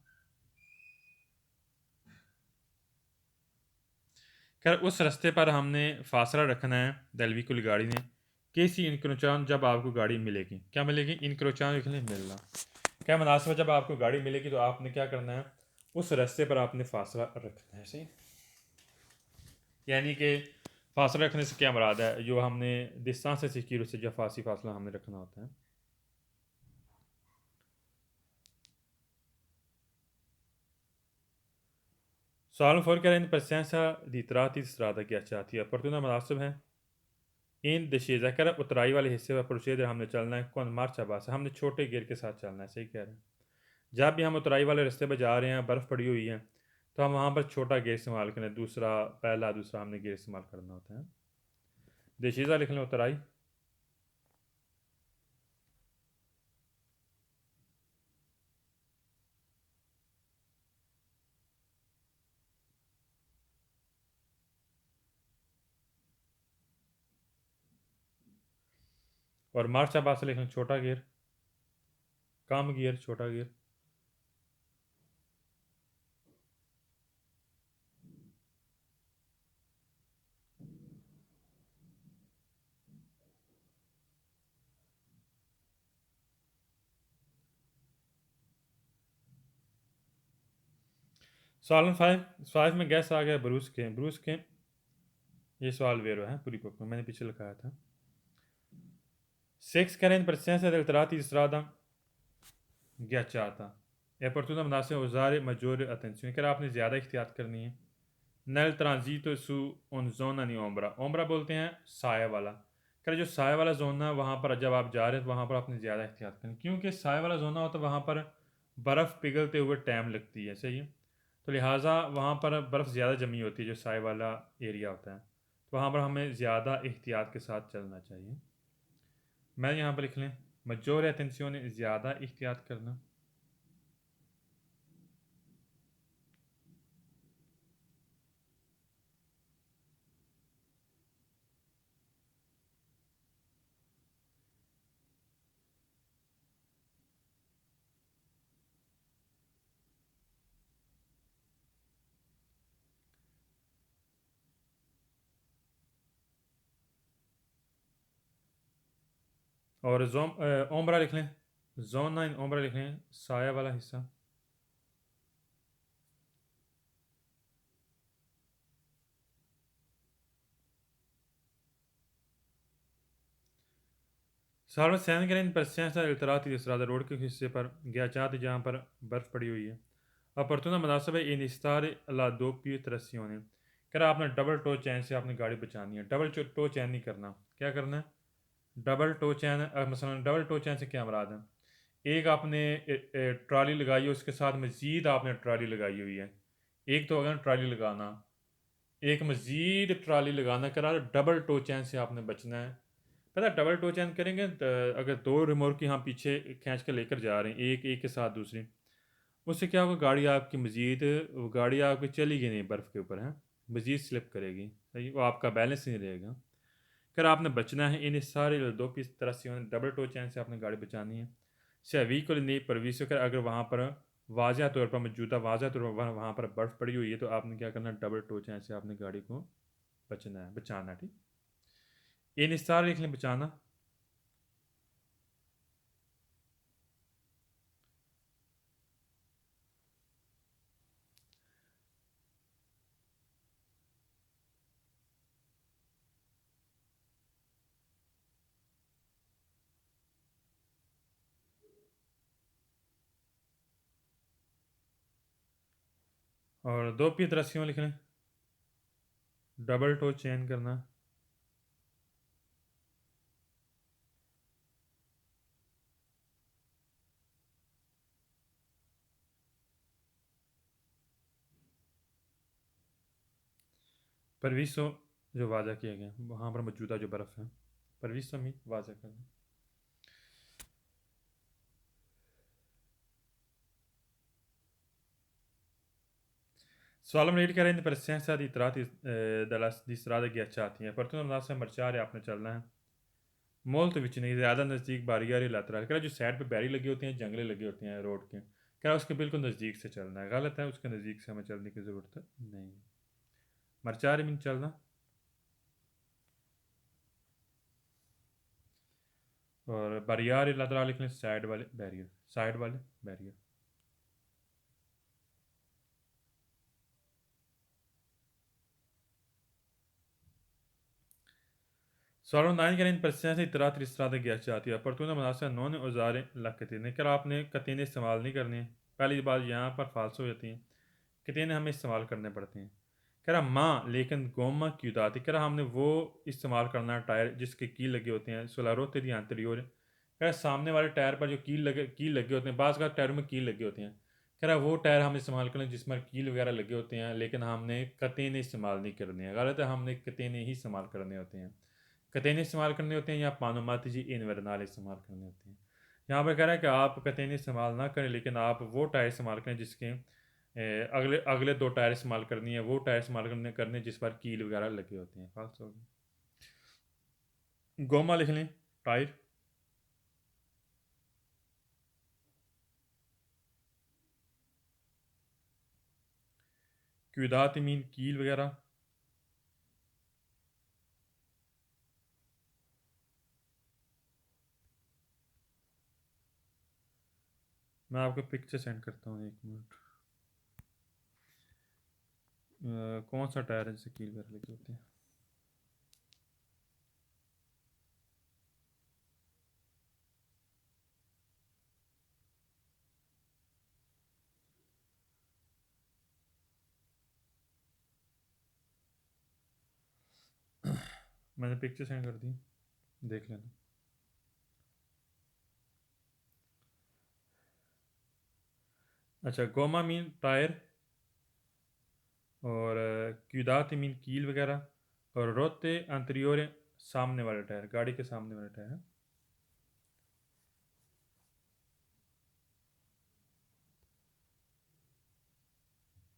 Speaker 1: खैर उस रास्ते पर हमने फासला रखना है दलवी गाड़ी ने, कैसी इंक्रोचान जब आपको गाड़ी मिलेगी, क्या मिलेगी, इंक्रोचान लिख लें मिलना। क्या मुनासिब जब आपको गाड़ी मिलेगी तो आपने क्या करना है, उस रास्ते पर आपने फासला रखना है। सही, यानी कि फासला रखने से क्या मुराद है, जो हमने डिस्टेंस से सिक्योर उससे जो फासी फासला हमने रखना होता है। सवाल फॉर करें presenza di tratti di strada ghiacciati opportuna मुनासिब है इन दशीज़ा कह रहा उतराई वाले हिस्से पर प्रोसीजर हमने चलना है, कौन मार्च आबास हमने छोटे गियर के साथ चलना है। सही कह रहे हैं। जब भी हम उतराई वाले रास्ते पर जा रहे हैं, बर्फ़ पड़ी हुई है, तो हम वहाँ पर छोटा गियर इस्तेमाल करें, दूसरा पहला दूसरा हमने गियर इस्तेमाल करना होता है। दशीज़ा लिख लें उतराई, और मार्च आबास लिख लें छोटा गियर, कम गियर, छोटा गियर। सवाल नंबर 5 में गैस आ गया ब्रूस के ये सवाल वेरो है पूरी बुक में मैंने पीछे लिखाया था 6 keren presenza del tratti di strada ghiacciata e opportuna andasse a usare maggiore attenzione कि आपने ज़्यादा एहतियात करनी है नल ट्रांजिटो सु उन जोना नी ओम्ब्रा ओम्ब्रा बोलते हैं साया वाला क्या जो साया वाला जोन है वहाँ पर जब आप जा रहे हैं तो वहाँ पर आपने ज़्यादा एहतियात करनी क्योंकि साया वाला जोन होता है वहाँ पर बर्फ़ पिघलते हुए टाइम लगती है सही है तो लिहाजा वहाँ पर बर्फ़ ज़्यादा जमी होती है जो साया वाला एरिया होता है तो वहाँ पर हमें ज़्यादा एहतियात के साथ चलना चाहिए मैं यहाँ पर लिख लें मजोर अटेंसियोन ज़्यादा एहतियात करना और ओम्ब्रा लिख लें जोन 9 ओम्ब्रा लिख लें साया वाला हिस्सा साल सैन करें presenza del tratti di strada road के हिस्से पर ghiacciati जहाँ पर बर्फ़ पड़ी हुई है opportuna मुनासिब है इन stare la doppia trazione कर आपने डबल टो चैन से आपने गाड़ी बचानी है डबल टो चैन नहीं करना क्या करना है डबल टो चैन मसलन डबल टो चैन से क्या मुराद है एक आपने ट्रॉली लगाई है उसके साथ मज़ीद आपने ट्रॉली लगाई हुई है एक तो अगर ट्रॉली लगाना एक मज़ीद ट्रॉली लगाना करा डबल टो चैन से आपने बचना है पता है डबल टो चैन करेंगे तो अगर दो रिमोट की हम पीछे खींच के लेकर जा रहे हैं एक एक के साथ दूसरी उससे क्या होगा गाड़ी आपकी मज़ीद वो गाड़ी आपकी चलेगी नहीं बर्फ़ के ऊपर है मज़ीद स्लिप करेगी सही वो आपका बैलेंस नहीं रहेगा अगर आपने बचना है इन सारे दो पीस तरह से डबल टो चैन से आपने गाड़ी बचानी है से व्हीकल नहीं परविश कर अगर वहाँ पर वाजह तौर पर मौजूदा वाजह तौर पर वहाँ पर बर्फ़ पड़ी हुई है तो आपने क्या करना है डबल टो चैन से आपने गाड़ी को बचाना है ठीक इन सारे लिख लें बचाना और दो पी दृश्यों लिख लें डबल टो चेन करना परविशो जो वादा किया गया वहाँ पर मौजूदा जो बर्फ़ है परविशो में वादा करना Solamente indicare in presenza di tratti di strada ghiacciati e per tutta una से marciare आपने चलना है मोल तो vicino ज़्यादा नज़दीक बारियारी laterali क्या जो साइड पे बैरी लगी होती हैं जंगलें लगी होती हैं रोड के क्या उसके बिल्कुल नज़दीक से चलना है गलत है उसके नज़दीक से हमें चलने की ज़रूरत नहीं मरचारी में चलना और बारियारी laterali लिख लें साइड वाले barrier Sono nine che in presenza di tratti strade ghiacciati opportuna मुनासिब नौने औजारें कतीने कर आपने कतीने इस्तेमाल नहीं करने पहली बात यहाँ पर फालस हो जाती हैं कतीने हमें इस्तेमाल करने पड़ते हैं कह रहा माँ लेकिन गोमा की उदाती कह रहा हमने वो इस्तेमाल करना है टायर जिसके कील लगे होते हैं सोलारो तेरी आंतरियोर कह रहा सामने वाले टायर पर जो कील लगे होते हैं बाज़ का टायरों में कील लगे होते हैं कह रहा वो टायर हम इस्तेमाल करें जिसमें कील वगैरह लगे होते हैं लेकिन हमने कतीने इस्तेमाल नहीं करने हैं गलत है हमने कतीने ही इस्तेमाल करने होते हैं कतैनी इस्तेमाल करने होते हैं या पानुमाती जी इनवर्नाल इस्तेमाल करने होते हैं यहाँ पर कह रहा है कि आप कतैनी इस्तेमाल ना करें लेकिन आप वो टायर इस्तेमाल करें जिसके अगले अगले दो टायर इस्तेमाल करनी है वो टायर इस्तेमाल करने जिस पर कील वगैरह लगे होते हैं फालस हो गए गोमा लिख लें टायर क्यूदात मीन कील वगैरह मैं आपको पिक्चर सेंड करता हूँ एक मिनट कौन सा टायर है जिसे कील वगैरह लगे होते हैं? मैंने पिक्चर सेंड कर दी, देख लेना। अच्छा, गोमा मीन टायर, और क्यूदात मीन कील वगैरह, और रोते अंतरियोर सामने वाला टायर, गाड़ी के सामने वाला टायर है।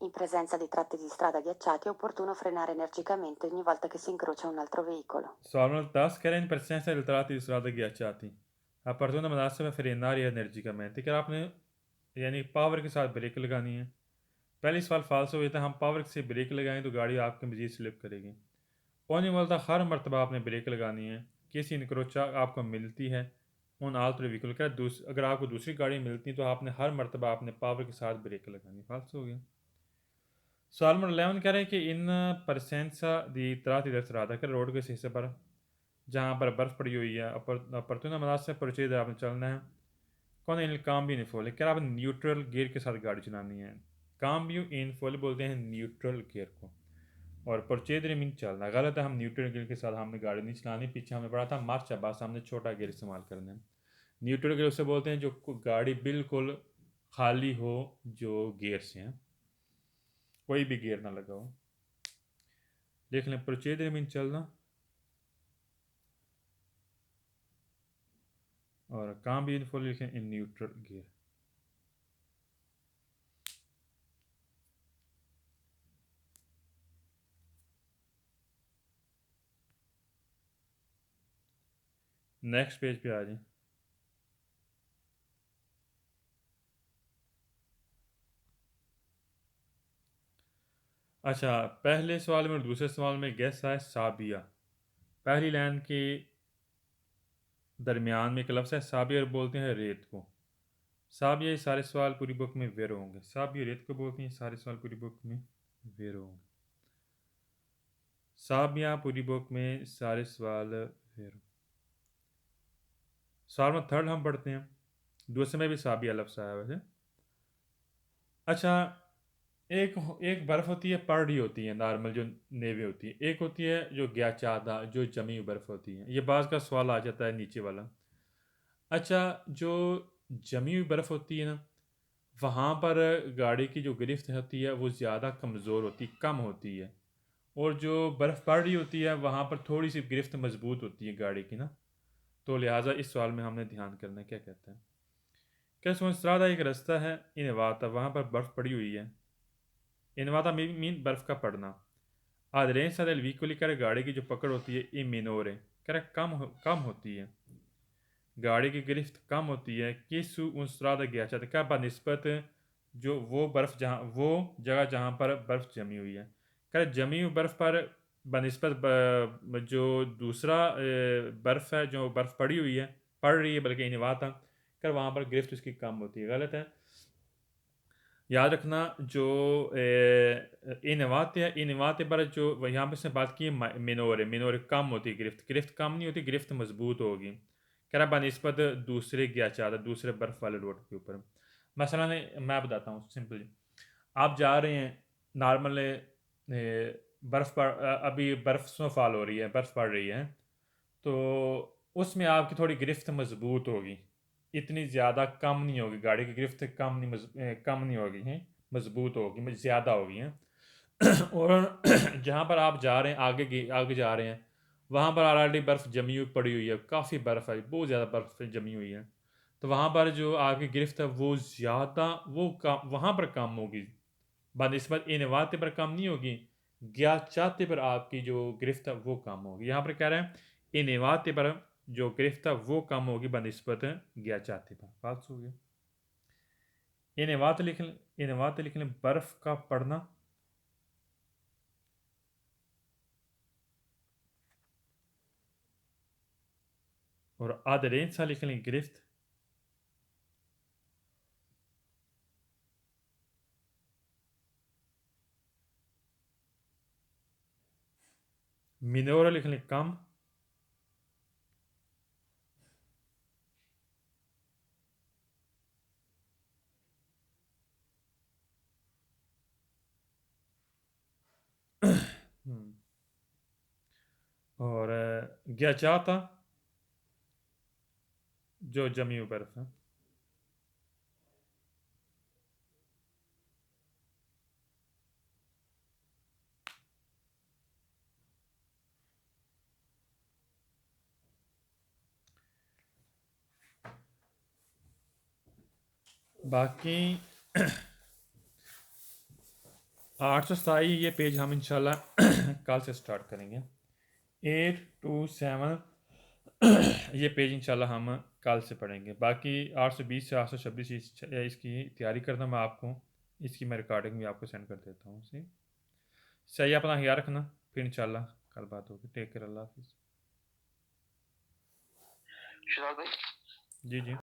Speaker 2: In presenza di tratti di strada ghiacciati è opportuno frenare energicamente ogni volta che si incrocia un altro veicolo.
Speaker 1: सवाल नंबर 10 कह रहे हैं, इन presenza del tratti di strada ghiacciati opportuno मुनासिब है frenare energicamente, क्या आपने यानी पावर के साथ ब्रेक लगानी है। पहली सवाल फाल्स हो गया था, हम पावर से ब्रेक लगाएं तो गाड़ी आपकी मजीद स्लिप करेगी। ogni volta हर मरतबा आपने ब्रेक लगानी है, किसी इनक्रोचा आपको मिलती है उन आल्टर व्हीकल का अगर आपको दूसरी गाड़ी मिलती है तो आपने हर मरतबा आपने पावर के साथ ब्रेक लगानी। फाल्स हो गया। सवाल नंबर 11 कह रहे हैं कि इन परसेंसा दी tratti del strada कर रोड के इस हिस्से पर जहाँ पर बर्फ़ पड़ी हुई है, opportuno मुनासिब परचेज आपने चलना है। कौन इन काम भी इन फुल, क्या आपने न्यूट्रल गियर के साथ गाड़ी चलानी है। काम भी इन फुल बोलते हैं न्यूट्रल गियर को, और परचेज मीन चलना गलत है। हम न्यूट्रल गियर के साथ हमने गाड़ी नहीं चलानी। पीछे हमने पढ़ा था मार्च अब्बास, हमने छोटा गियर इस्तेमाल करना है। न्यूट्रल गियर उसे बोलते हैं जो गाड़ी बिल्कुल खाली हो, जो गियर से हैं, कोई भी गियर ना लगा हो। देख लें, परचेज मीन चलना, और काम भी इन फुल लिखें in neutral gear. Next page पे आ जाए। अच्छा, पहले सवाल में और दूसरे सवाल में गेस है साबिया। पहली लाइन के दरमियान में एक लफ्ज़ है साबिया, और बोलते हैं रेत को। साबिया ये सारे सवाल पूरी बुक में वेर होंगे। साबिया रेत को बोलते हैं, सारे सवाल पूरी बुक में वेर होंगे। साबिया पूरी बुक में सारे सवाल वेर। सवाल में थर्ड हम पढ़ते हैं, दूसरे में भी साबिया लफ्ज़ आया वैसे। अच्छा, एक एक बर्फ़ होती है, पड़ रही होती है नॉर्मल जो नेवी होती है, एक होती है जो ग्याचादा जो जमी हुई बर्फ़ होती है। ये बाज़ का सवाल आ जाता है नीचे वाला। अच्छा, जो जमी हुई बर्फ़ होती है ना, वहाँ पर गाड़ी की जो गिरफ्त होती है वो ज़्यादा कमज़ोर होती, कम होती है, और जो बर्फ़ पड़ रही होती है वहाँ पर थोड़ी सी गिरफ्त मजबूत होती है गाड़ी की ना। तो लिहाजा इस सवाल में हमने ध्यान करना है। क्या कहते हैं, क्या सुनसरादा एक रास्ता है इनवाता, वहाँ पर बर्फ़ पड़ी हुई है। इनवाता मीन बर्फ़ का पड़ना। आदरेंसा del vicoli कर गाड़ी की जो पकड़ होती है ये मिनोरे कर कम होती है, गाड़ी की गिरफ्त कम होती है। किसु उनसरादा गया चाहता क्या बनस्पत जो वो बर्फ़ जहाँ वो जगह जहाँ पर बर्फ़ जमी हुई है, कर जमी हुई बर्फ़ पर बनस्पत जो दूसरा बर्फ़ है जो बर्फ़ पड़ी हुई है, पड़ रही है बल्कि इनवाता कर वहाँ पर गिरफ्त उसकी कम होती है। गलत है। याद रखना जो इनवाते है, इनवाते पर जो यहाँ पे इसने बात की है मिनोर है, मिनोर कम होती है, गिरफ्त गिरफ्त कम नहीं होती, गिरफ्त मजबूत होगी। कह रहा बनस्पत दूसरे गया चाहता दूसरे बर्फ वाले रोड के ऊपर। मसला मैं बताता हूँ सिंपली। आप जा रहे हैं नॉर्मल, बर्फ़ पर अभी बर्फ़ स्नोफॉल हो रही है, बर्फ़ पड़ रही है, तो उसमें आपकी थोड़ी गिरफ्त मजबूत होगी, इतनी ज़्यादा कम नहीं होगी। गाड़ी की गिरफ्त कम नहीं होगी हैं, मजबूत होगी, ज़्यादा होगी हैं। और जहाँ पर आप जा रहे हैं आगे जा रहे हैं, वहाँ पर ऑलरेडी बर्फ़ जमी हुई पड़ी हुई है, काफ़ी बर्फ़ है, बहुत ज़्यादा बर्फ़ जमी हुई है। तो वहाँ पर जो आपकी गिरफ्त है वो ज़्यादा वो कम वहाँ पर कम होगी, बनस्बत इनवाते पर कम नहीं होगी, ग्याचाते पर आपकी जो गिरफ्त है वो कम होगी। यहाँ पर कह रहे हैं इनवाते पर जो गिरफ्त है वो कम होगी बनस्बत ग्याचाते पर। बात हो गया। इनवाते लिख लें बर्फ का पड़ना, और आदरेंसा लिख लें गिरफ्त, मिनोरा लिख लें कम, और गयाचाता जो जमी हुई बर्फ है। बाकी 827 ये पेज हम इंशाल्लाह कल से स्टार्ट करेंगे। 8 to 7 ये पेज इंशाल्लाह हम कल से पढ़ेंगे। बाकी 820 से 826 इसकी तैयारी करना, मैं आपको इसकी मैं रिकॉर्डिंग भी आपको सेंड कर देता हूँ। सही, अपना ख्याल रखना, फिर इंशाल्लाह कल बात होगी। टेक केयर, अल्लाह हाफिज़।
Speaker 3: शिराज भाई
Speaker 1: जी जी।